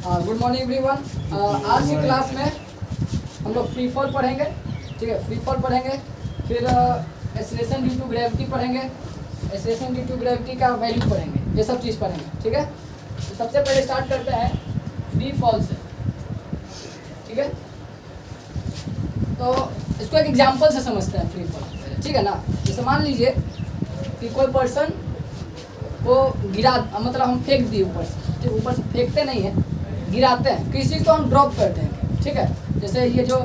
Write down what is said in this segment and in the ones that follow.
Good morning everyone. आज की class में हम लोग फ्री फॉल पढ़ेंगे, ठीक है। फ्री फॉल पढ़ेंगे, फिर एक्सेलरेशन ड्यू टू ग्रेविटी पढ़ेंगे, एक्सेलरेशन ड्यू टू ग्रेविटी का वैल्यू पढ़ेंगे, ये सब चीज़ पढ़ेंगे, ठीक है। तो सबसे पहले स्टार्ट करते हैं फ्री फॉल से, ठीक है। तो इसको एक एग्जांपल से समझते हैं फ्री फॉल, ठीक है ना। जैसे मान लीजिए कि कोई पर्सन को गिरा, मतलब हम फेंक दिए ऊपर से, ठीक, ऊपर से फेंकते नहीं हैं, गिराते हैं, किसी चीज़ को हम ड्रॉप करते हैं, ठीक है। जैसे ये जो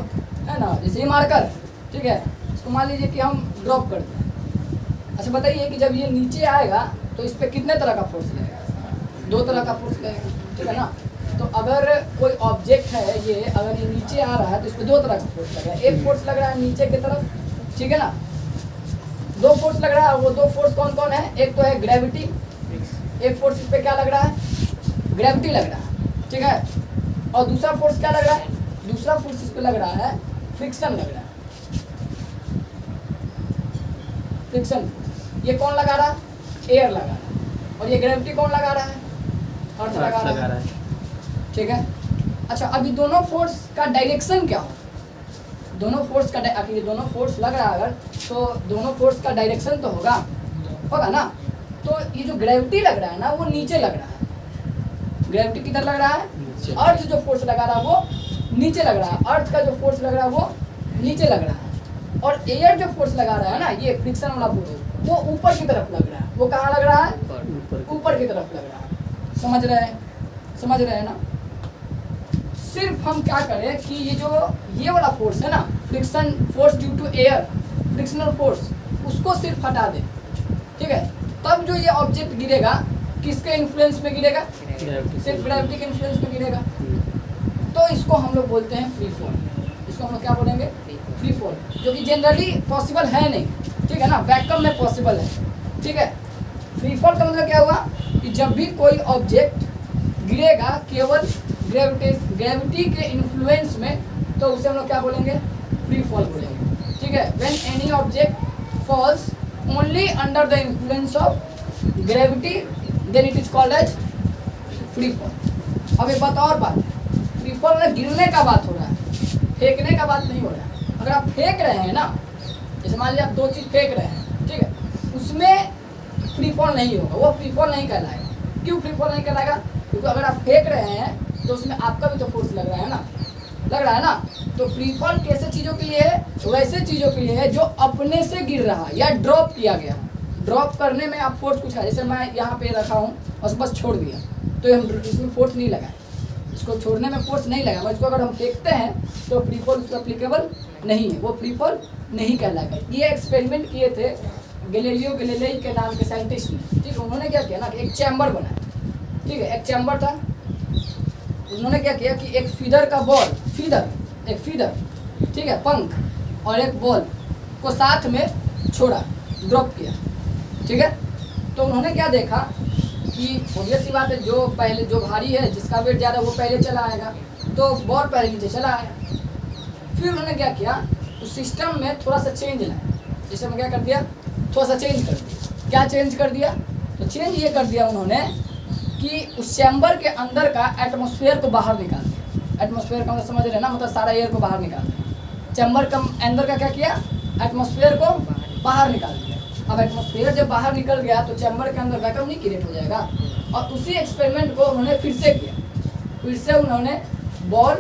है ना, जैसे ये मार्कर, ठीक है, इसको मान लीजिए कि हम ड्रॉप करते हैं। अच्छा बताइए कि जब ये नीचे आएगा तो इस पर कितने तरह का फोर्स लगेगा? दो तरह का फोर्स लगेगा, ठीक है ना। तो अगर कोई ऑब्जेक्ट है ये, अगर ये नीचे आ रहा है तो इस पर दो तरह का फोर्स लगेगा। एक फोर्स लग रहा है नीचे की तरफ, ठीक है ना, दो फोर्स लग रहा है। वो दो फोर्स कौन कौन है? एक तो है ग्रेविटी, एक फोर्स इस पे क्या लग रहा है? ग्रेविटी लग रहा है, ठीक है। और दूसरा फोर्स क्या लग रहा है? दूसरा फोर्स इस पे लग रहा है फ्रिक्शन लग रहा है, फ्रिक्शन फोर्स। ये कौन लगा रहा है? एयर लगा रहा है। और ये ग्रेविटी कौन लगा रहा है? अर्थ लगा रहा है, ठीक है। अच्छा, अभी दोनों फोर्स का डायरेक्शन क्या हो? दोनों फोर्स का ये दोनों फोर्स लग रहा है अगर, तो दोनों फोर्स का डायरेक्शन तो होगा ना। तो ये जो ग्रेविटी लग रहा है ना, वो नीचे लग रहा है। ग्रेविटी किधर लग रहा है? अर्थ जो फोर्स लगा रहा है वो नीचे लग रहा है। अर्थ का जो फोर्स लग रहा है वो नीचे लग रहा है। और एयर जो फोर्स लगा रहा है ना, ये फ्रिक्शन वाला फोर्स, वो ऊपर की तरफ लग रहा है। वो कहाँ लग रहा है? ऊपर की तरफ लग रहा है। समझ रहे हैं ना। सिर्फ हम क्या करें कि ये वाला फोर्स है ना, friction force due to air, frictional force, उसको सिर्फ हटा दें, ठीक है। तब जो ये ऑब्जेक्ट गिरेगा किसके इन्फ्लुएंस में गिरेगा? सिर्फ ग्रेविटी के इन्फ्लुएंस में गिरेगा। तो इसको हम लोग बोलते हैं फ्री फॉल। इसको हम लोग क्या बोलेंगे? फ्री फॉल, जो कि जनरली पॉसिबल है नहीं, ठीक है ना। वैक्यूम में पॉसिबल है, ठीक है। फ्री फॉल का मतलब क्या हुआ कि जब भी कोई ऑब्जेक्ट गिरेगा केवल ग्रेविटी के इन्फ्लुएंस में, तो उसे हम लोग क्या बोलेंगे? फ्री फॉल बोलेंगे, ठीक है। When any object falls only under the influence of gravity, then it is called as free fall. अब एक बात और, फ्री फॉल में गिरने का बात हो रहा है, फेंकने का बात नहीं हो रहा है। अगर आप फेंक रहे हैं ना, जैसे मान लीजिए आप दो चीज़ फेंक रहे हैं, ठीक है, उसमें फ्री फॉल नहीं होगा, वो फ्री फॉल नहीं कहलाएगा। क्यों फ्री फॉल नहीं कहलाएगा? क्योंकि अगर आप फेंक रहे हैं तो उसमें आपका भी तो फोर्स लग रहा है ना, तो फ्री फॉल कैसे चीज़ों के लिए है? वैसे चीज़ों के लिए है जो अपने से गिर रहा है या ड्रॉप किया गया। ड्रॉप करने में आप फोर्स कुछ है, जैसे मैं यहाँ पे रखा हूँ और बस छोड़ दिया, तो हम इसमें फोर्स नहीं लगा, इसको छोड़ने में फोर्स नहीं लगा। इसको अगर हम फेंकते हैं तो फ्री फॉल उसको एप्लीकेबल नहीं है, वो फ्री फॉल नहीं कहलाएगा। ये एक्सपेरिमेंट किए थे गैलीलियो गैलीली के नाम के साइंटिस्ट ने, ठीक है। उन्होंने क्या किया ना कि एक चैम्बर बनाया, ठीक है, एक चैम्बर था। उन्होंने क्या किया कि एक फीडर का बॉल, एक फीडर, ठीक है, पंख और एक बॉल को साथ में छोड़ा, ड्रॉप किया, ठीक है। तो उन्होंने क्या देखा कि ऑब्वियस सी बात है, जो भारी है, जिसका वेट ज़्यादा, वो पहले चला आएगा, तो बॉल पहले नीचे चला आया। फिर उन्होंने क्या किया, उस सिस्टम में थोड़ा सा चेंज लाया। जैसे मैं क्या कर दिया, थोड़ा सा चेंज कर दिया। क्या चेंज कर दिया? तो चेंज ये कर दिया उन्होंने कि उस चैम्बर के अंदर का एटमॉस्फेयर को बाहर निकाल दिया। एटमॉस्फेयर का मतलब समझ रहे हैं ना, मतलब सारा एयर को बाहर निकाल दिया। चैम्बर का अंदर का क्या किया? एटमॉस्फेयर को बाहर निकाल दिया। अब एटमॉस्फेयर जब बाहर निकल गया तो चैम्बर के अंदर वैक्यूम नहीं क्रिएट हो जाएगा। और उसी एक्सपेरिमेंट को उन्होंने फिर से किया। फिर से उन्होंने बॉल,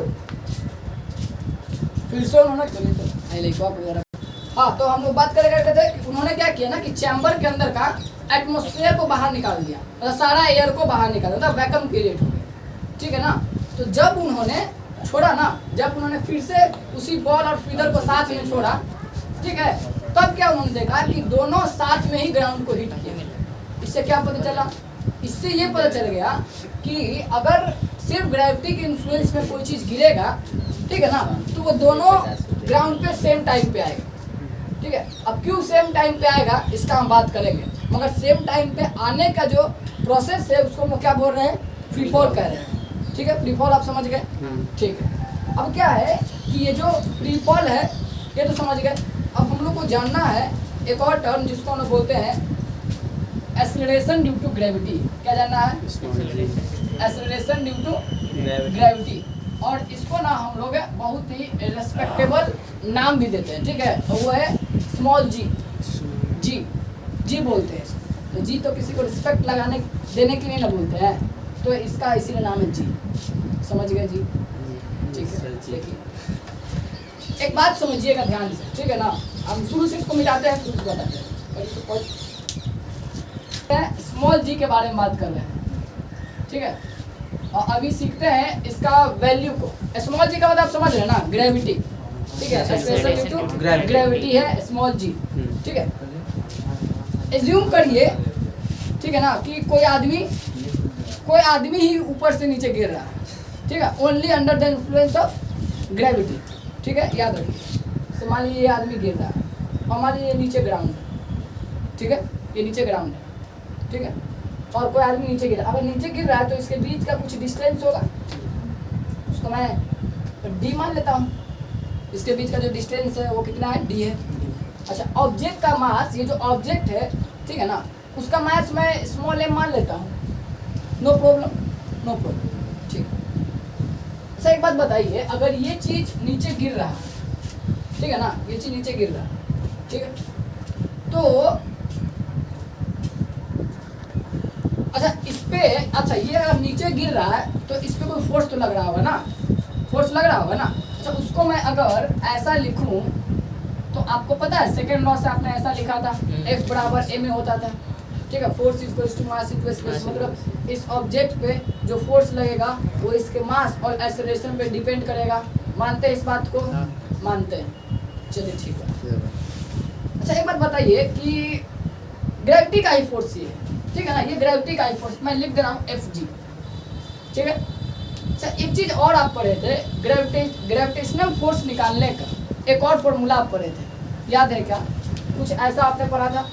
हाँ, तो हम लोग बात करते थे कि उन्होंने क्या किया ना कि चैम्बर के अंदर का एटमॉस्फेयर को बाहर निकाल दिया, मतलब सारा एयर को बाहर निकाल दिया, वैक्यूम क्रिएट हो गया, ठीक है ना। तो जब उन्होंने छोड़ा ना, जब उन्होंने फिर से उसी बॉल और फीडर को साथ में छोड़ा, ठीक है, तब क्या उन्होंने देखा कि दोनों साथ में ही ग्राउंड को हिट किए। इससे क्या पता चला? इससे ये पता चल गया कि अगर सिर्फ ग्रेविटी के इन्फ्लुएंस में कोई चीज़ गिरेगा, ठीक है ना, तो वो दोनों ग्राउंड पे सेम टाइम पे आएगा, ठीक है। अब क्यों सेम टाइम पे आएगा इसका हम बात करेंगे, मगर सेम टाइम पे आने का जो प्रोसेस है उसको हम क्या बोल रहे हैं? फ्री फॉल कह रहे हैं, ठीक है। फ्री फॉल आप समझ गए, ठीक है। अब क्या है कि ये जो फ्री फॉल है ये तो समझ गए। अब हम लोग को जानना है एक और टर्म जिसको हम लोग बोलते हैं एक्सेलरेशन ड्यू टू ग्रेविटी। क्या जानना है? Acceleration due to gravity. और इसको ना हम लोग बहुत ही रेस्पेक्टेबल नाम भी देते हैं, ठीक है, वो है स्मॉल जी। जी जी बोलते हैं इसको। तो जी तो किसी को रिस्पेक्ट लगाने देने के लिए ना बोलते हैं, तो इसका इसीलिए नाम है जी। समझ गए जी? ठीक है। देखिए एक बात समझिएगा ध्यान से, ठीक है ना, हम शुरू से इसको मिटाते हैं, शुरू से बताते हैं। स्मॉल जी के बारे में बात कर रहे हैं, ठीक है, और अभी सीखते हैं इसका वैल्यू को। स्मॉल जी का मतलब आप समझ रहे हैं ना, ग्रेविटी, ठीक है, ग्रेविटी है स्मॉल जी, ठीक है। एज्यूम करिए, ठीक है ना, कि कोई आदमी ही ऊपर से नीचे गिर रहा है, ठीक है, only under the influence of gravity, ठीक है, याद रखिए। तो मान लीजिए ये आदमी गिर रहा है और मान लीजिए ये नीचे ग्राउंड है, ठीक है, ये नीचे ग्राउंड है, ठीक है, और कोई आदमी नीचे गिर रहा है। अगर नीचे गिर रहा है तो इसके बीच का कुछ डिस्टेंस होगा, उसको मैं डी मान लेता हूँ। इसके बीच का जो डिस्टेंस है वो कितना है, डी है। अच्छा, ऑब्जेक्ट का मास, ये जो ऑब्जेक्ट है, ठीक है ना, उसका मास मैं स्मॉल एम मान लेता हूँ, नो प्रॉब्लम, ठीक। अच्छा एक बात बताइए, अगर ये चीज़ नीचे गिर रहा है, ठीक है ना, ये चीज़ नीचे गिर रहा है, ठीक है, तो अच्छा इस पे, अच्छा ये अगर नीचे गिर रहा है तो इस पे कोई फोर्स तो लग रहा होगा ना, फोर्स लग रहा होगा ना। अच्छा उसको मैं अगर ऐसा लिखूं तो आपको पता है सेकंड लॉ से आपने ऐसा लिखा था, F बराबर m होता था, ठीक है, force equals to mass equals space. मतलब इस ऑब्जेक्ट पे जो फोर्स लगेगा वो इसके मास और एक्सेलरेशन पे डिपेंड करेगा। मानते हैं इस बात को? मानते हैं, चलिए ठीक है। अच्छा एक बात बताइए कि ग्रेविटी का ही फोर्स ये है, ठीक है ना, ये ग्रेविटी का ही फोर्स मैं लिख दे रहा हूँ Fg, ठीक है। अच्छा एक चीज और आप पढ़े थे, ग्रेविटेशनल फोर्स निकालने का एक और फॉर्मूला आप पढ़े थे, याद है क्या? कुछ ऐसा आपने पढ़ा था,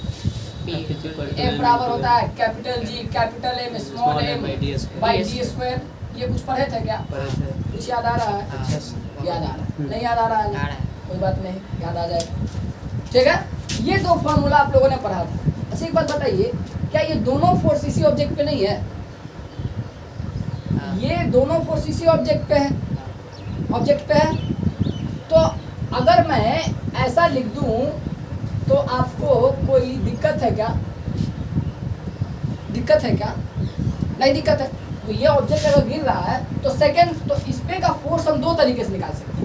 F बराबर होता है capital G capital M small m by D square. ये कुछ पढ़े थे क्या? कुछ याद आ रहा है? याद आ रहा है? नहीं याद आ रहा है? कोई बात नहीं, याद आ जाएगा, ठीक है। ये दो फॉर्मूला आप लोगों ने पढ़ा था। अच्छा एक बात बताइए, क्या ये दोनों फोर्स इसी ऑब्जेक्ट पे नहीं है? ये दोनों फोर्स इसी ऑब्जेक्ट पे है, तो अगर मैं ऐसा लिख दूं तो आपको कोई दिक्कत है क्या? नहीं दिक्कत है। तो ये ऑब्जेक्ट अगर गिर रहा है तो तो इस पे का फोर्स हम दो तरीके से निकाल सकते हैं।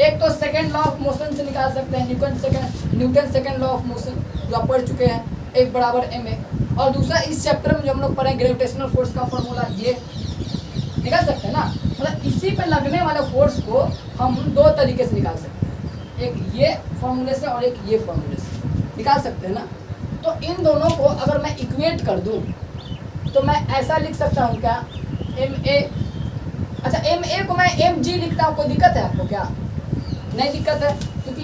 एक तो सेकंड लॉ ऑफ मोशन से निकाल सकते हैं, Newton second law of motion जो आप पढ़ चुके हैं, F बराबर ma। और दूसरा इस चैप्टर में जो हम लोग पढ़े ग्रेविटेशनल फोर्स का फॉर्मूला, ये निकाल सकते हैं ना। मतलब इसी पे लगने वाले फोर्स को हम दो तरीके से निकाल सकते हैं, एक ये फॉर्मूले से और एक ये फॉर्मूले से निकाल सकते हैं ना। तो इन दोनों को अगर मैं इक्वेट कर दूं तो मैं ऐसा लिख सकता हूँ क्या, ma। अच्छा ma को मैं mg लिखता हूँ, कोई दिक्कत है आपको क्या? नहीं दिक्कत है, क्योंकि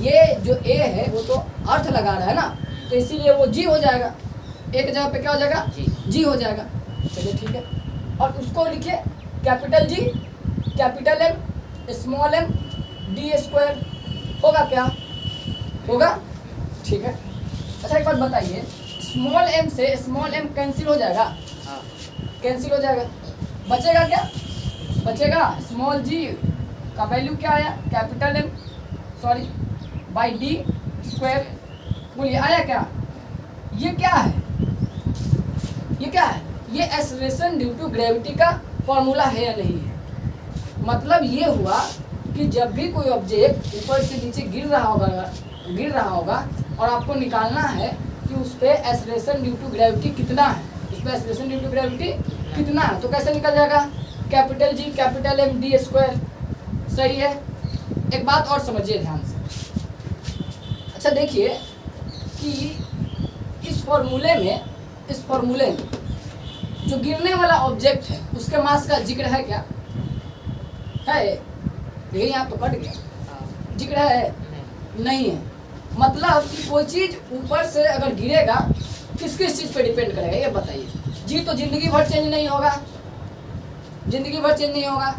ये जो a है वो तो अर्थ लगा रहा है ना, तो इसीलिए वो g हो जाएगा, एक जगह पे क्या हो जाएगा, g हो जाएगा। चलिए ठीक है, और उसको लिखिए capital G capital M small m D square. होगा क्या? होगा, ठीक है। अच्छा एक बात बताइए, स्मॉल m से स्मॉल m कैंसिल हो जाएगा? कैंसिल हो जाएगा, बचेगा क्या? बचेगा स्मॉल g का वैल्यू क्या आया, capital M by D square. बोलिए आया क्या? ये क्या है? ये एक्सेलरेशन ड्यू टू ग्रेविटी का फॉर्मूला है या नहीं है? मतलब ये हुआ कि जब भी कोई ऑब्जेक्ट ऊपर से नीचे गिर रहा होगा और आपको निकालना है कि उस पर एक्सेलरेशन ड्यू टू ग्रेविटी कितना है, एक्सेलरेशन ड्यू टू ग्रेविटी कितना है, तो कैसे निकल जाएगा, capital G capital M D square. सही है। एक बात और समझिए ध्यान से। अच्छा देखिए कि इस फॉर्मूले में जो गिरने वाला ऑब्जेक्ट है उसके मास का जिक्र है क्या? है? देखिए यहाँ तो कट गया, जिक्र है? नहीं है। मतलब कि कोई चीज ऊपर से अगर गिरेगा किस चीज पे डिपेंड करेगा, ये बताइए। जी तो जिंदगी भर चेंज नहीं होगा,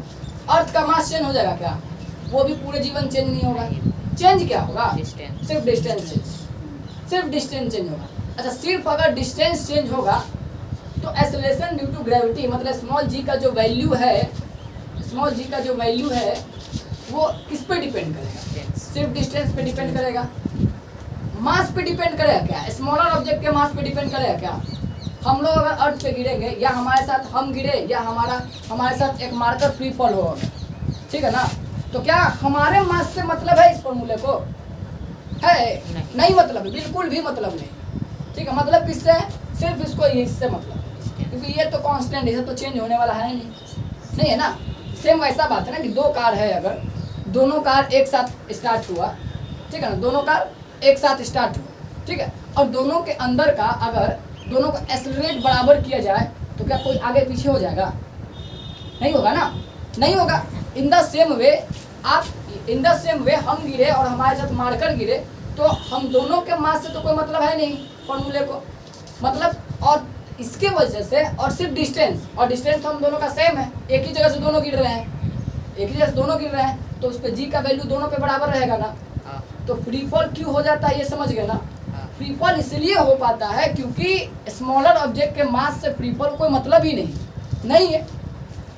अर्थ का मास चेंज हो जाएगा क्या? वो भी पूरे जीवन चेंज नहीं होगा। चेंज क्या होगा? सिर्फ डिस्टेंस चेंज होगा। अच्छा सिर्फ अगर डिस्टेंस चेंज होगा तो एक्सेलरेशन ड्यू टू ग्रेविटी मतलब स्मॉल जी का जो वैल्यू है, स्मॉल जी का जो वैल्यू है वो किस पे डिपेंड करेगा? सिर्फ डिस्टेंस पे डिपेंड करेगा? मास पे डिपेंड करेगा क्या? स्मॉलर ऑब्जेक्ट के मास पे डिपेंड करेगा क्या? हम लोग अगर अर्थ पे गिरेंगे या हमारे साथ हम गिरे या हमारे साथ एक मार्कर फ्री फॉल होगा, ठीक है ना, तो क्या हमारे मास से मतलब है इस फॉर्मूले को? है नहीं मतलब, बिल्कुल भी मतलब नहीं, ठीक है। मतलब किससे? सिर्फ इसको इससे मतलब, क्योंकि ये तो कांस्टेंट है, तो चेंज होने वाला है नहीं है ना। सेम वैसा बात है ना कि दो कार है, अगर दोनों कार एक साथ स्टार्ट हुआ, ठीक है ना, दोनों कार एक साथ स्टार्ट हुआ, ठीक है, और दोनों के अंदर का अगर दोनों को एक्सेलरेट बराबर किया जाए तो क्या कोई आगे पीछे हो जाएगा? नहीं होगा ना, नहीं होगा। इन द सेम वे हम गिरे और हमारे साथ मारकर गिरे, तो हम दोनों के मास से तो कोई मतलब है नहीं फॉर्मूले को, मतलब, और इसके वजह से, और सिर्फ डिस्टेंस, और डिस्टेंस तो हम दोनों का सेम है, एक ही जगह से दोनों गिर रहे हैं, एक ही जगह से दोनों गिर रहे हैं, तो उस पर जी का वैल्यू दोनों पे बराबर रहेगा ना। तो फ्री फॉल क्यों हो जाता है ये समझ गए ना। फ्री फॉल इसलिए हो पाता है क्योंकि स्मॉलर ऑब्जेक्ट के मास से फ्री फॉल कोई मतलब ही नहीं है,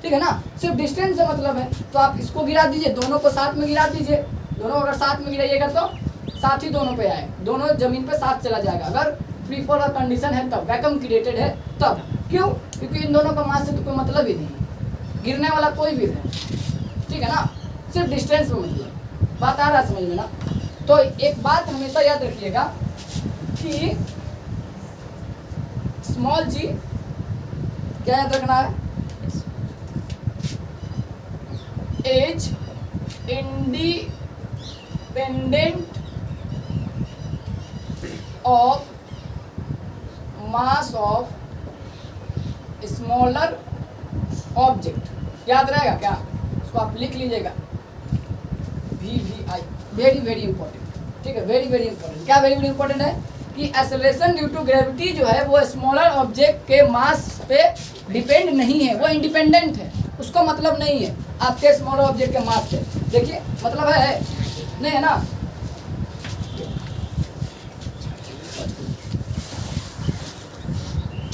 ठीक है ना, सिर्फ डिस्टेंस से मतलब है। तो आप इसको गिरा दीजिए, दोनों को साथ में गिरा दीजिए, दोनों अगर साथ में गिराइएगा तो साथ ही दोनों पे आए, दोनों जमीन पे साथ चला जाएगा। अगर फ्री फॉल और कंडीशन है तब, वैक्यूम क्रिएटेड है तब। क्यों? क्योंकि इन दोनों का मास से तो कोई मतलब ही नहीं, गिरने वाला कोई भी है, ठीक है ना, सिर्फ डिस्टेंस में मतलब। बात आ रहा है समझ में ना। तो एक बात हमेशा याद रखिएगा कि स्मॉल जी क्या याद रखना है? As independent of mass of smaller object. याद रहेगा क्या? उसको आप लिख लीजिएगा, VVI, वेरी वेरी इंपॉर्टेंट, ठीक है, वेरी वेरी इंपॉर्टेंट। क्या वेरी वेरी इंपॉर्टेंट है कि एक्सेलरेशन ड्यू टू ग्रेविटी जो है वो स्मॉलर ऑब्जेक्ट के मास पे डिपेंड नहीं है, वो इंडिपेंडेंट है, उसको मतलब नहीं है आपके स्मॉलर ऑब्जेक्ट के मास से। देखिए मतलब है नहीं है ना।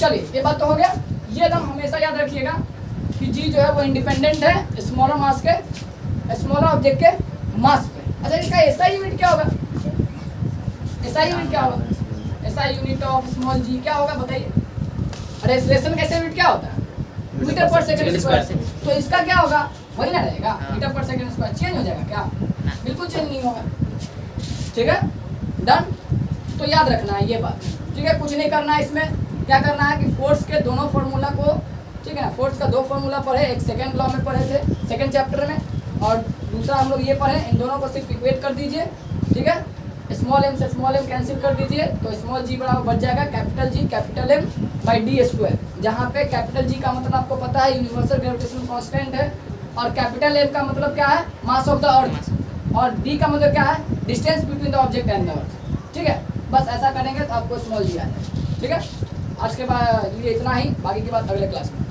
चलिए ये बात तो हो गया। ये एकदम हमेशा याद रखिएगा कि जी जो है वो इंडिपेंडेंट है स्मॉलर मास के, स्मॉलर ऑब्जेक्ट के मास पे। अच्छा इसका एसआई यूनिट क्या होगा? एसआई यूनिट क्या होगा? एसआई यूनिट ऑफ स्मॉल जी क्या होगा बताइए? अरे एक्सेलरेशन का यूनिट क्या होता है? मीटर पर सेकंड स्क्वायर। तो इसका क्या होगा? वही ना रहेगा, मीटर पर सेकंड स्क्वायर। चेंज हो जाएगा क्या? बिल्कुल चेंज नहीं होगा, ठीक है, डन। तो याद रखना है ये बात, ठीक है, कुछ नहीं करना है इसमें। क्या करना है कि फोर्स के दोनों फार्मूला को, ठीक है ना, फोर्स का दो फार्मूला पढ़े, एक सेकंड लॉ में पढ़े थे सेकंड चैप्टर में, और दूसरा हम लोग ये पढ़े। इन दोनों को सिर्फ इक्वेट कर दीजिए, ठीक है, स्मॉल एम से स्मॉल एम कैंसिल कर दीजिए, तो स्मॉल जी बराबर बच जाएगा capital G capital M by D square, जहाँ पे कैपिटल जी का मतलब आपको पता है यूनिवर्सल ग्रेविटेशनल कांस्टेंट है, और कैपिटल एम का मतलब क्या है? मास ऑफ द अर्थ, और डी का मतलब क्या है? Distance between the object and the earth, ठीक है। बस ऐसा करेंगे तो आपको स्मॉल जी आ जाएगा, ठीक है। आज के बाद ये इतना ही, बाकी की बात अगले क्लास में।